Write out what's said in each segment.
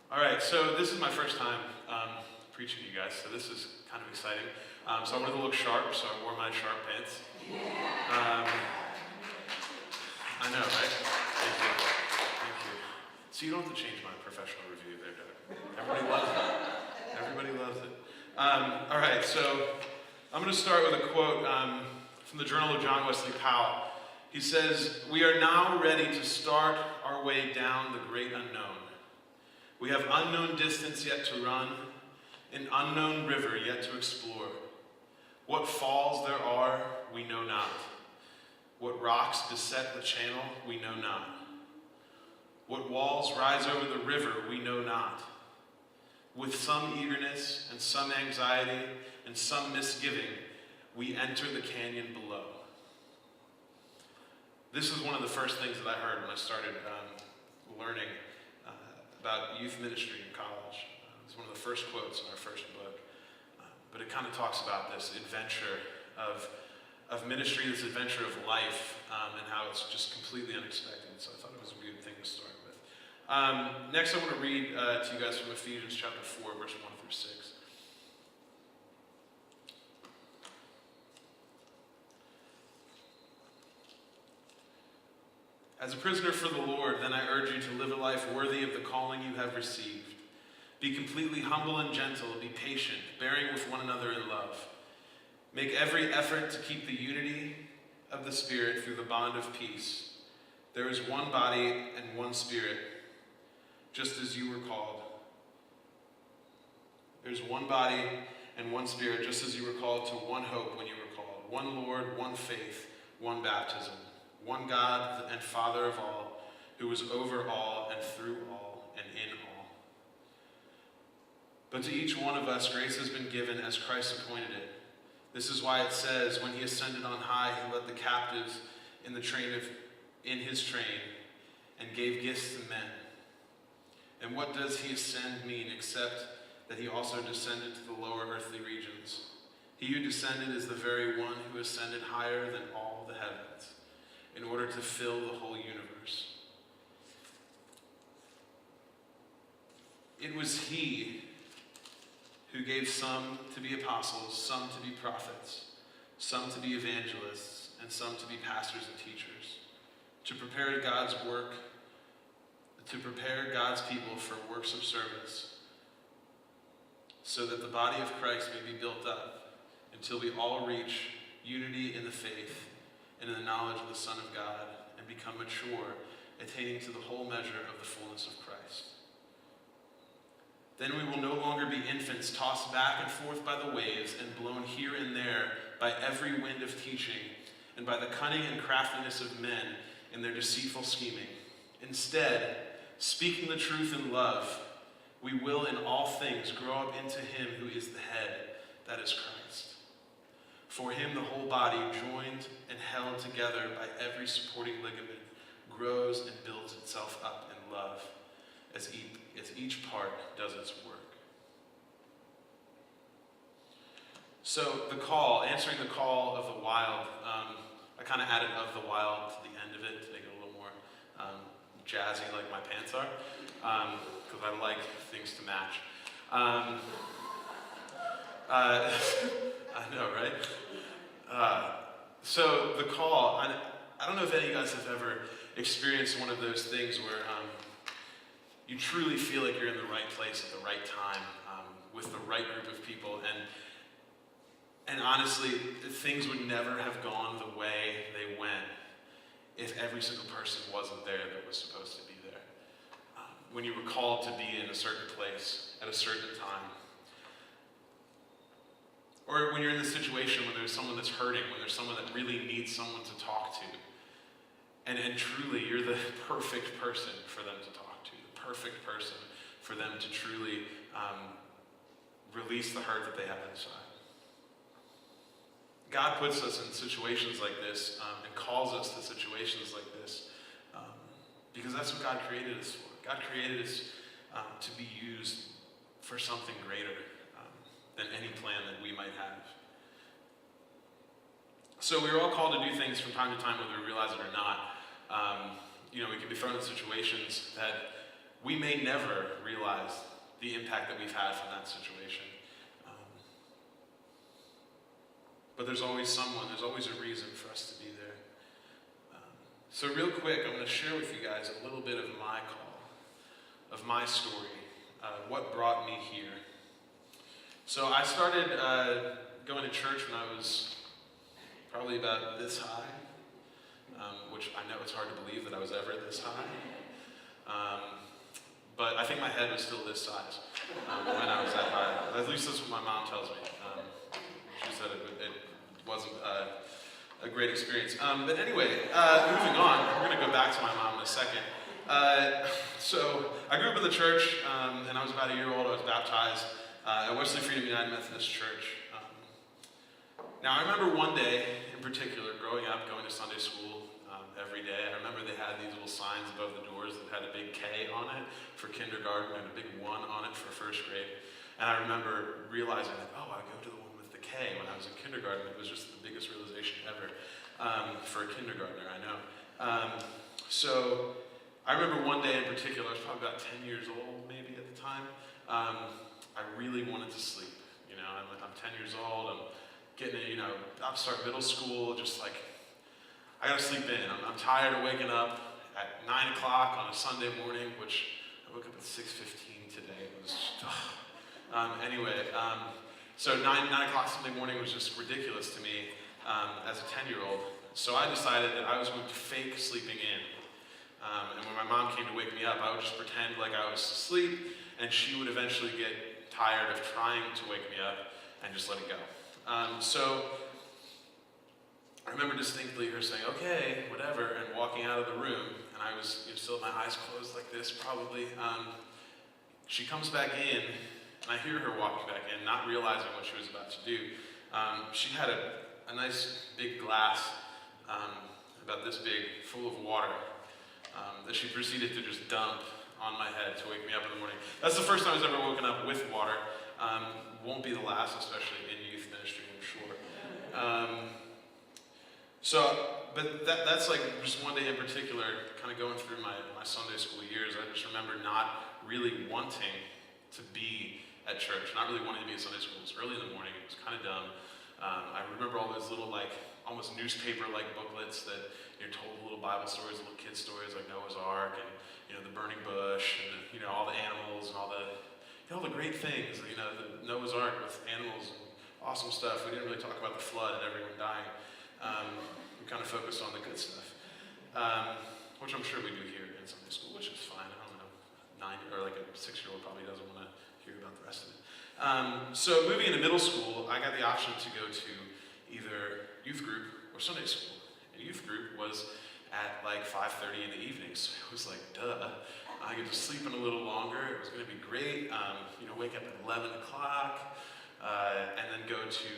All right, so this is my first time preaching to you guys, so this is kind of exciting. So I wanted to look sharp, so I wore my sharp pants. I know, right? Thank you. Thank you. So you don't have to change my professional review there, Doug. Everybody loves it. Everybody loves it. All right, so I'm going to start with a quote from the Journal of John Wesley Powell. He says, "We are now ready to start our way down the great unknown. We have unknown distance yet to run, an unknown river yet to explore. What falls there are, we know not. What rocks beset the channel, we know not. What walls rise over the river, we know not. With some eagerness and some anxiety and some misgiving, we enter the canyon below." This is one of the first things that I heard when I started learning about youth ministry in college. It's one of the first quotes in our first book. But it kind of talks about this adventure of ministry, this adventure of life, and how it's just completely unexpected. So I thought it was a good thing to start with. Next, I want to read to you guys from Ephesians chapter 4, verse 1 through 6. "As a prisoner for the Lord, then I urge you to live a life worthy of the calling you have received. Be completely humble and gentle, be patient, bearing with one another in love. Make every effort to keep the unity of the Spirit through the bond of peace. There is one body and one Spirit, just as you were called. There's one body and one Spirit, just as you were called to one hope when you were called. One Lord, one faith, one baptism. One God and Father of all, who is over all and through all and in all. But to each one of us grace has been given as Christ appointed it. This is why it says, when he ascended on high, he led the captives in his train and gave gifts to men. And what does he ascend mean except that he also descended to the lower earthly regions? He who descended is the very one who ascended higher than all the heavens, in order to fill the whole universe. It was he who gave some to be apostles, some to be prophets, some to be evangelists, and some to be pastors and teachers, to prepare God's people for works of service, so that the body of Christ may be built up until we all reach unity in the faith and in the knowledge of the Son of God, and become mature, attaining to the whole measure of the fullness of Christ. Then we will no longer be infants tossed back and forth by the waves and blown here and there by every wind of teaching and by the cunning and craftiness of men in their deceitful scheming. Instead, speaking the truth in love, we will in all things grow up into him who is the head, that is Christ. For him the whole body, joined and held together by every supporting ligament, grows and builds itself up in love as each part does its work." So answering the call of the wild, I kind of added "of the wild" to the end of it to make it a little more jazzy like my pants are, because I like things to match. I know, right? So the call, I don't know if any of you guys have ever experienced one of those things where you truly feel like you're in the right place at the right time, with the right group of people, and honestly, things would never have gone the way they went if every single person wasn't there that was supposed to be there. When you were called to be in a certain place at a certain time. Or when you're in the situation when there's someone that's hurting, when there's someone that really needs someone to talk to. And truly, you're the perfect person for them to talk to, the perfect person for them to truly release the hurt that they have inside. God puts us in situations like this and calls us to situations like this because that's what God created us for. God created us to be used for something greater than any plan that we might have. So we're all called to do things from time to time, whether we realize it or not. We can be thrown in situations that we may never realize the impact that we've had from that situation. But there's always someone, there's always a reason for us to be there. So real quick, I'm going to share with you guys a little bit of my call, of my story, what brought me here. So I started going to church when I was probably about this high, which I know it's hard to believe that I was ever this high. But I think my head was still this size when I was that high. At least that's what my mom tells me. She said it wasn't a great experience. But anyway, moving on, we're going to go back to my mom in a second. So I grew up in the church, and I was about a year old. I was baptized at Wesley Freedom United Methodist Church. Now I remember one day in particular, growing up, going to Sunday school every day. I remember they had these little signs above the doors that had a big K on it for kindergarten and a big 1 on it for first grade. And I remember realizing that, oh, I go to the one with the K when I was in kindergarten. It was just the biggest realization ever for a kindergartner, I know. So I remember one day in particular, I was probably about 10 years old maybe at the time. I really wanted to sleep. You know, I'm 10 years old, I'm getting, I'll start middle school, just like, I gotta sleep in. I'm tired of waking up at 9 o'clock on a Sunday morning, which I woke up at 6:15 today. It was, so 9 o'clock Sunday morning was just ridiculous to me as a 10-year-old. So I decided that I was going to fake sleeping in. And when my mom came to wake me up, I would just pretend like I was asleep, and she would eventually get tired of trying to wake me up and just let it go. So I remember distinctly her saying, okay, whatever, and walking out of the room, and I was still with my eyes closed like this, probably. She comes back in, and I hear her walking back in, not realizing what she was about to do. She had a nice big glass, about this big, full of water, that she proceeded to just dump on my head to wake me up in the morning. That's the first time I was ever woken up with water. Won't be the last, especially in youth ministry, I'm sure. But that's like just one day in particular, kind of going through my Sunday school years. I just remember not really wanting to be at church, not really wanting to be at Sunday school. It was early in the morning, it was kind of dumb. I remember all those little, like, almost newspaper-like booklets that you're told little Bible stories, little kid stories like Noah's Ark and, the burning bush and, all the animals and all the great things, the Noah's Ark with animals and awesome stuff. We didn't really talk about the flood and everyone dying. We kind of focused on the good stuff, which I'm sure we do here in Sunday school, which is fine. I don't know, 9 or like a 6-year-old probably doesn't want to hear about the rest of it. So moving into middle school, I got the option to go to either youth group or Sunday school. And youth group was at like 5:30 in the evening, so it was like, duh. I get to sleep in a little longer. It was going to be great. Wake up at 11 o'clock and then go to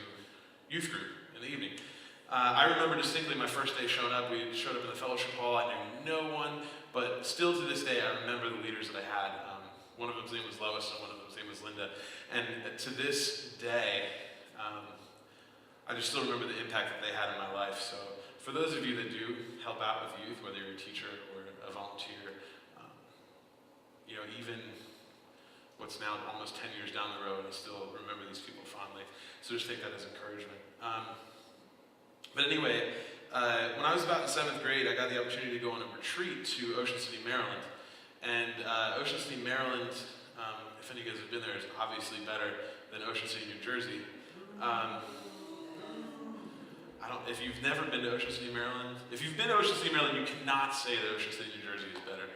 youth group in the evening. I remember distinctly my first day showing up. We showed up in the fellowship hall. I knew no one, but still to this day, I remember the leaders that I had. One of them's name was Lois, and one of them's name was Linda. And to this day, I just still remember the impact that they had in my life. So for those of you that do help out with youth, whether you're a teacher or a volunteer, even what's now almost 10 years down the road, I still remember these people fondly. So just take that as encouragement. But anyway, when I was about in 7th grade, I got the opportunity to go on a retreat to Ocean City, Maryland. And Ocean City, Maryland, if any of you guys have been there, is obviously better than Ocean City, New Jersey. If you've never been to Ocean City, Maryland, if you've been to Ocean City, Maryland, you cannot say that Ocean City, New Jersey is better.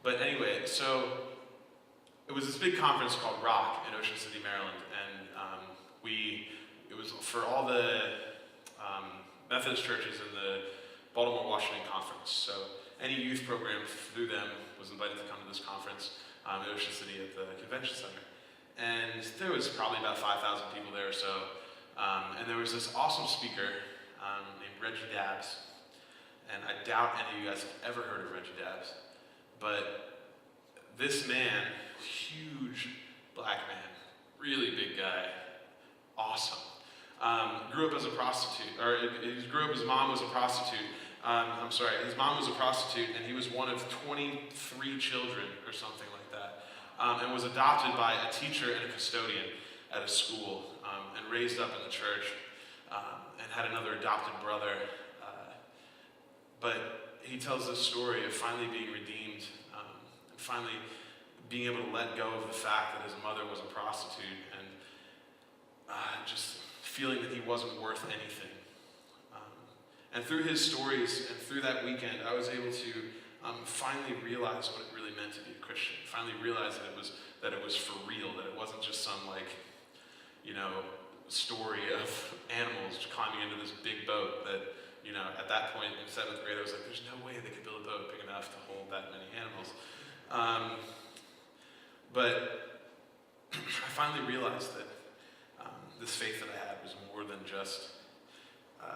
But anyway, so it was this big conference called Rock in Ocean City, Maryland, and it was for all the Methodist churches in the Baltimore, Washington conference. So any youth program through them was invited to come to this conference in Ocean City at the convention center. And there was probably about 5,000 people there or so. And there was this awesome speaker named Reggie Dabbs. And I doubt any of you guys have ever heard of Reggie Dabbs. But this man, huge black man, really big guy, awesome. grew up as a prostitute, or he grew up, his mom was a prostitute. His mom was a prostitute, and he was one of 23 children or something like that, and was adopted by a teacher and a custodian at a school, and raised up in the church, and had another adopted brother. But he tells this story of finally being redeemed, and finally being able to let go of the fact that his mother was a prostitute, and just feeling that he wasn't worth anything. And through his stories and through that weekend, I was able to finally realize what it really meant to be a Christian. Finally realize that it was for real, that it wasn't just some story of animals climbing into this big boat that, at that point in 7th grade, I was like, there's no way they could build a boat big enough to hold that many animals. But I finally realized that this faith that I had was more than just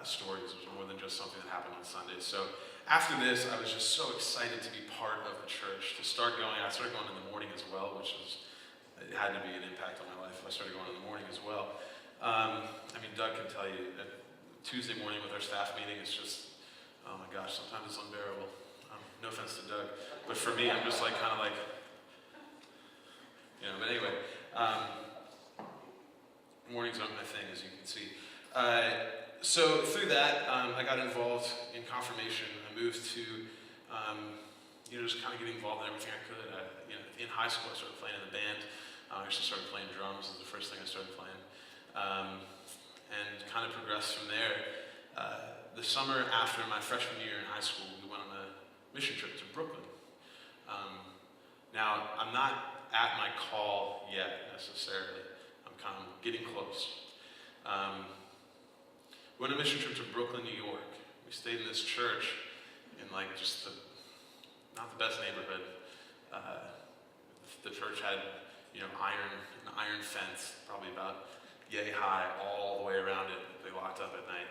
stories. It was more than just something that happened on Sundays. So after this, I was just so excited to be part of the church, to start going. I started going in the morning as well, it had to be an impact on my life. I started going in the morning as well. Doug can tell you that Tuesday morning with our staff meeting, it's just, oh my gosh, sometimes it's unbearable. No offense to Doug, but for me, I'm just but anyway, mornings aren't my thing, as you can see. So through that, I got involved in confirmation. I moved to, just kind of getting involved in everything I could. In high school, I started playing in the band. I actually started playing drums. It was the first thing I started playing. And kind of progressed from there. The summer after my freshman year in high school, we went on a mission trip to Brooklyn. Now, I'm not at my call yet, necessarily. I'm kind of getting close. We went on a mission trip to Brooklyn, New York. We stayed in this church in not the best neighborhood. The church had, an iron fence, probably about yay high, all the way around it. They locked up at night.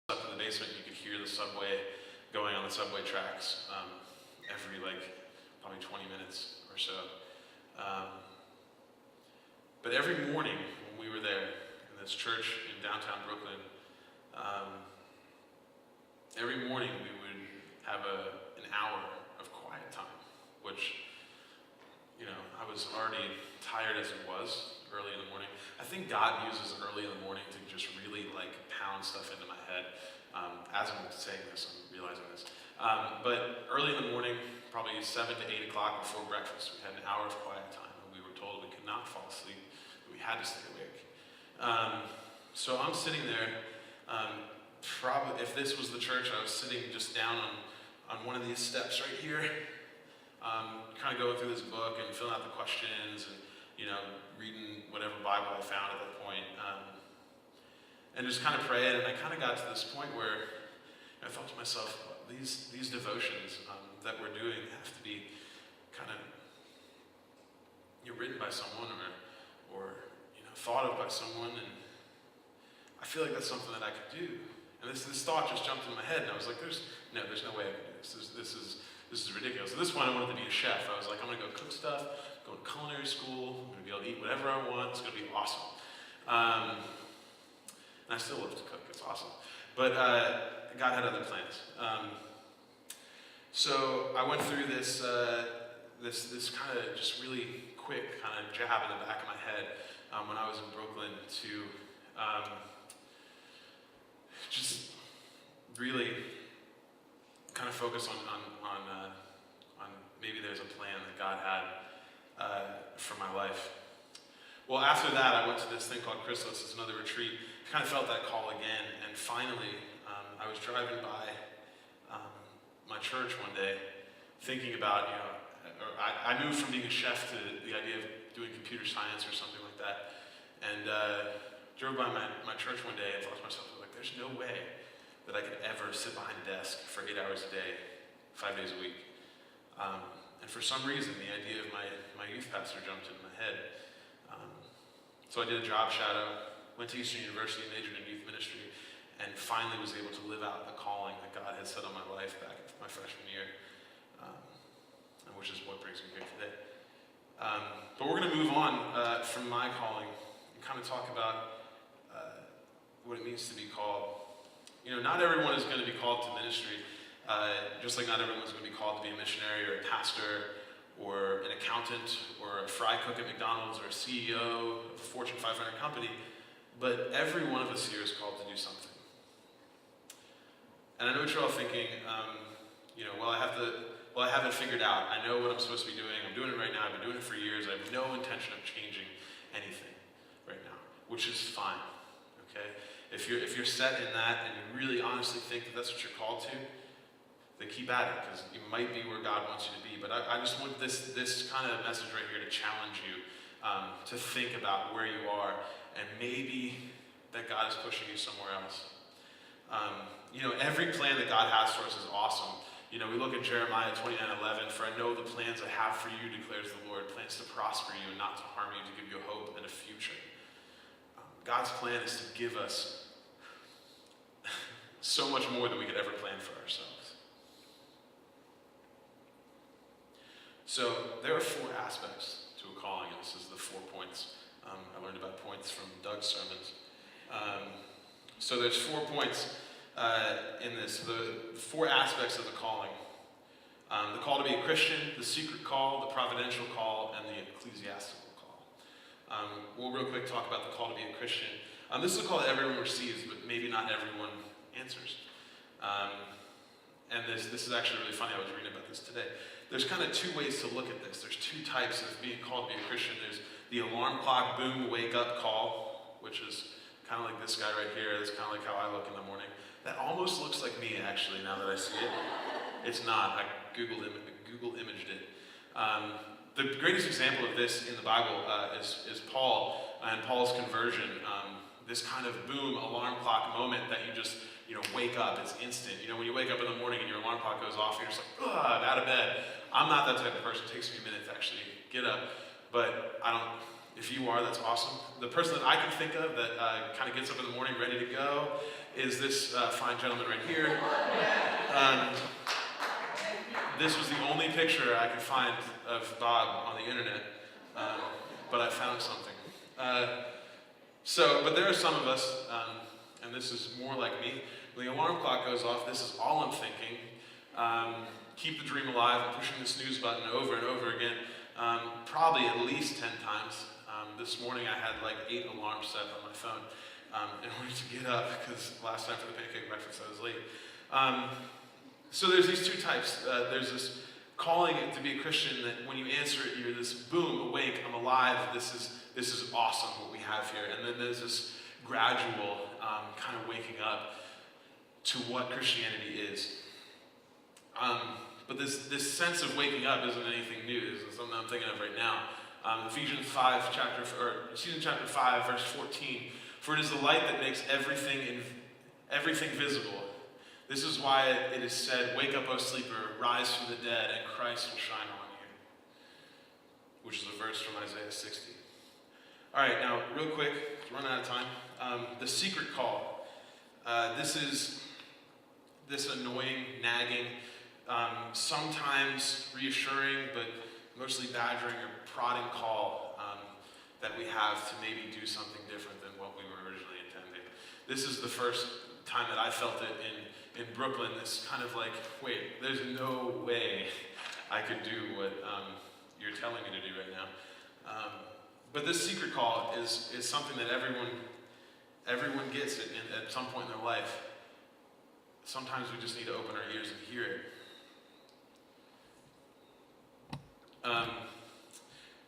Up in the basement, you could hear the subway going on the subway tracks every probably 20 minutes or so. But every morning when we were there in this church in downtown Brooklyn, every morning we would have an hour of quiet time, which, I was already tired as it was early in the morning. I think God uses early in the morning to just really pound stuff into my head. As I'm saying this, I'm realizing this. But early in the morning, probably 7 to 8 o'clock before breakfast, we had an hour of quiet time, and we were told we could not fall asleep, that we had to stay awake. So I'm sitting there, probably, if this was the church, I was sitting just down on one of these steps right here, kind of going through this book and filling out the questions and, reading whatever Bible I found at that point, and just kind of praying. And I kind of got to this point where I thought to myself, these devotions that we're doing have to be kind of written by someone or thought of by someone, and I feel like that's something that I could do. And this thought just jumped in my head, and I was like, there's no way I can do this. This is ridiculous. At this point, I wanted to be a chef. I was like, I'm going to go cook stuff, go to culinary school, I'm going to be able to eat whatever I want. It's going to be awesome. And I still love to cook. It's awesome. But God had other plans. So I went through this kind of just really quick kind of jab in the back of my head when I was in Brooklyn to just really kind of focus on maybe there's a plan that God had for my life. Well, after that, I went to this thing called Chrysalis. It's another retreat. I kind of felt that call again, and finally, I was driving by my church one day, thinking about, I moved from being a chef to the idea of doing computer science or something like that, and drove by my church one day and thought to myself, there's no way that I could ever sit behind a desk for 8 hours a day, 5 days a week. And for some reason, the idea of my youth pastor jumped into my head. So I did a job shadow, went to Eastern University, majored in youth ministry, and finally was able to live out the calling that God had set on my life back in my freshman year, and which is what brings me here today. But we're going to move on from my calling and kind of talk about what it means to be called. Not everyone is going to be called to ministry, just like not everyone is going to be called to be a missionary or a pastor or an accountant or a fry cook at McDonald's or a CEO of a Fortune 500 company, but every one of us here is called to do something. And I know what you're all thinking, well, I have it figured out. I know what I'm supposed to be doing. I'm doing it right now. I've been doing it for years. I have no intention of changing anything right now, which is fine, okay? If you're set in that and you really honestly think that that's what you're called to, then keep at it, because you might be where God wants you to be. But I just want this kind of message right here to challenge you to think about where you are, and maybe that God is pushing you somewhere else. Every plan that God has for us is awesome. We look at Jeremiah 29:11, "For I know the plans I have for you, declares the Lord, plans to prosper you and not to harm you, to give you a hope and a future." God's plan is to give us so much more than we could ever plan for ourselves. So there are 4 aspects to a calling, and this is the 4 points. I learned about points from Doug's sermons. So there's 4 points in this, the 4 aspects of the calling. The call to be a Christian, the secret call, the providential call, and the ecclesiastical call. We'll real quick talk about the call to be a Christian. This is a call that everyone receives, but maybe not everyone answers. And this is actually really funny. I was reading about this today. There's kind of 2 ways to look at this. There's 2 types of being called to be a Christian. There's the alarm clock, boom, wake up call, which is kind of like this guy right here. That's kind of like how I look in the morning. That almost looks like me, actually, now that I see it. It's not. I Google imaged it. The greatest example of this in the Bible is Paul and Paul's conversion. This kind of boom, alarm clock moment that you just, wake up. It's instant. When you wake up in the morning and your alarm clock goes off, you're just like, ugh, out of bed. I'm not that type of person. It takes me a minute to actually get up. But if you are, that's awesome. The person that I can think of that kind of gets up in the morning ready to go is this fine gentleman right here. This was the only picture I could find of Bob on the internet, but I found something. But there are some of us, and this is more like me, when the alarm clock goes off, this is all I'm thinking. Keep the dream alive. I'm pushing the snooze button over and over again, probably at least 10 times. This morning I had like 8 alarms set on my phone in order to get up, because last time for the pancake breakfast I was late. So there's these 2 types. There's this calling it to be a Christian that when you answer it, you're this boom, awake, I'm alive, this is awesome what we have here. And then there's this gradual kind of waking up to what Christianity is. But this sense of waking up isn't anything new. This is something I'm thinking of right now. Ephesians 5, season chapter 5, verse 14. "For it is the light that makes everything visible. This is why it is said, 'Wake up, O sleeper, rise from the dead, and Christ will shine on you.'" Which is a verse from Isaiah 60. All right, now, real quick, run out of time. The secret call. This is this annoying, nagging, sometimes reassuring, but mostly badgering or prodding call that we have to maybe do something different than what we were originally intending. This is the first time that I felt it in Brooklyn, this kind of like, wait, there's no way I could do what you're telling me to do right now. But this secret call is something that everyone gets at some point in their life. Sometimes we just need to open our ears and hear it.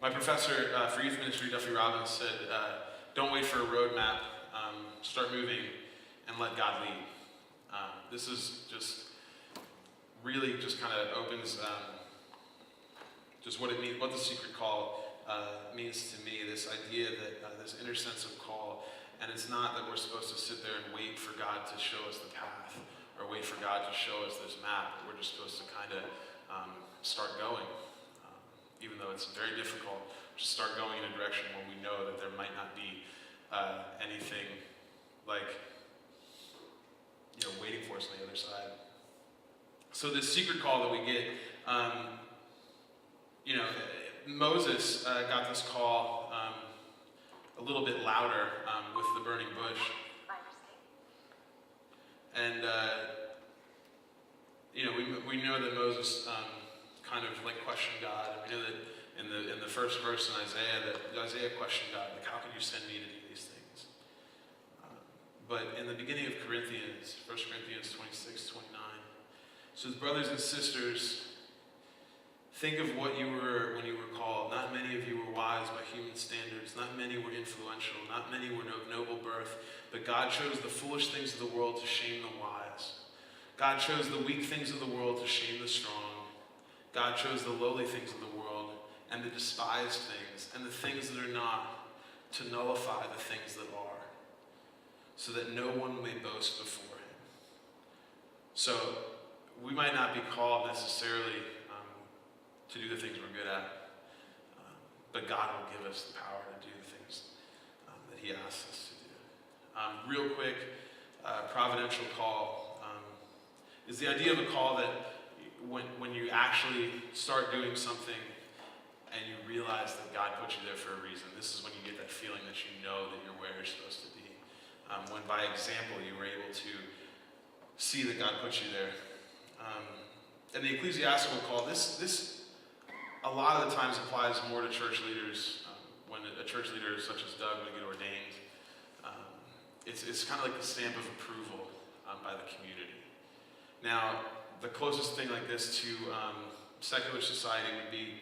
My professor for youth ministry, Duffy Robbins, said, don't wait for a roadmap, start moving and let God lead. This is just really just kind of opens just what it means, what the secret call means to me, this idea that this inner sense of call, and it's not that we're supposed to sit there and wait for God to show us the path, or wait for God to show us this map. We're just supposed to kind of start going. Even though it's very difficult, just start going in a direction when we know that there might not be anything like, waiting for us on the other side. So this secret call that we get, Moses got this call a little bit louder with the burning bush. And we know that Moses kind of like questioned God. And we know that in the first verse in Isaiah, that Isaiah questioned God, like, how can you send me to do these things? But in the beginning of Corinthians, 1 Corinthians 26:29, says, brothers and sisters, think of what you were when you were called. Not many of you were wise by human standards. Not many were influential. Not many were of noble birth. But God chose the foolish things of the world to shame the wise. God chose the weak things of the world to shame the strong. God chose the lowly things of the world and the despised things and the things that are not to nullify the things that are, so that no one may boast before him. So we might not be called necessarily to do the things we're good at, but God will give us the power to do the things that he asks us to do. Real quick, providential call is the idea of a call that when you actually start doing something and you realize that God put you there for a reason, this is when you get that feeling that you know that you're where you're supposed to be. When by example you were able to see that God put you there. And the ecclesiastical call, this a lot of the times applies more to church leaders. When a church leader such as Doug would get ordained, it's kind of like the stamp of approval by the community. Now, the closest thing like this to secular society would be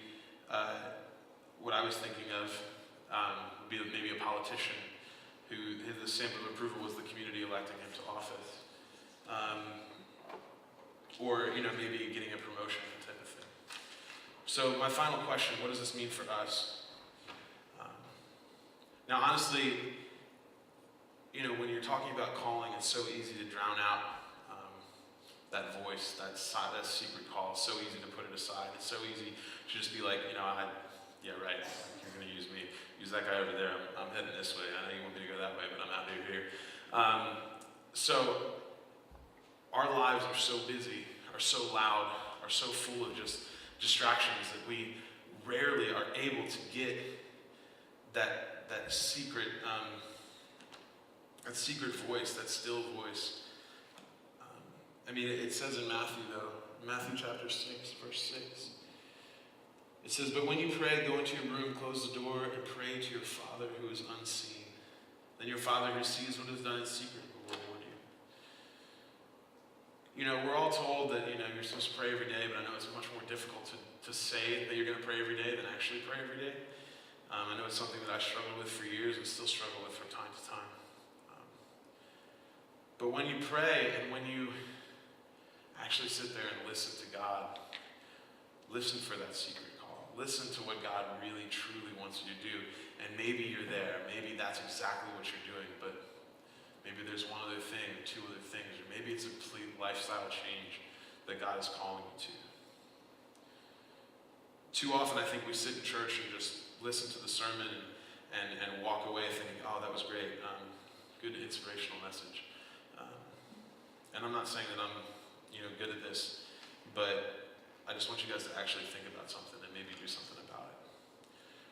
what I was thinking of, would be maybe a politician who the stamp of approval was the community electing him to office. Or maybe getting a promotion type of thing. So my final question, what does this mean for us? Now honestly, when you're talking about calling, it's so easy to drown out that voice, that secret call. It's so easy to put it aside. It's so easy to just be like, yeah, right, you're going to use me. Use that guy over there. I'm heading this way. I know you want me to go that way, but I'm out here. So our lives are so busy, are so loud, are so full of just distractions that we rarely are able to get that secret voice, that still voice. It says in Matthew chapter 6, verse 6. It says, but when you pray, go into your room, close the door, and pray to your Father who is unseen. Then your Father who sees what is done in secret will reward you. We're all told that, you're supposed to pray every day, but I know it's much more difficult to say that you're going to pray every day than actually pray every day. I know it's something that I struggled with for years and still struggle with from time to time. But when you pray and when you actually sit there and listen to God, listen for that secret call. Listen to what God really, truly wants you to do. And maybe you're there. Maybe that's exactly what you're doing, but maybe there's one other thing, or two other things, or maybe it's a complete lifestyle change that God is calling you to. Too often I think we sit in church and just listen to the sermon and walk away thinking, oh, that was great. Good inspirational message. And I'm not saying that I'm good at this, but I just want you guys to actually think about something and maybe do something about it.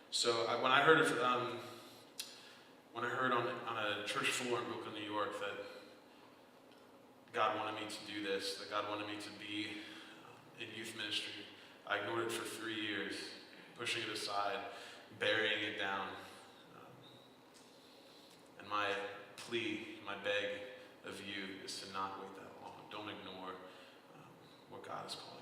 So when I heard on a church floor in Brooklyn, New York, that God wanted me to do this, that God wanted me to be in youth ministry, I ignored it for 3 years, pushing it aside, burying it down. And my plea, my beg of you is to not wait that long. Don't ignore what God is calling.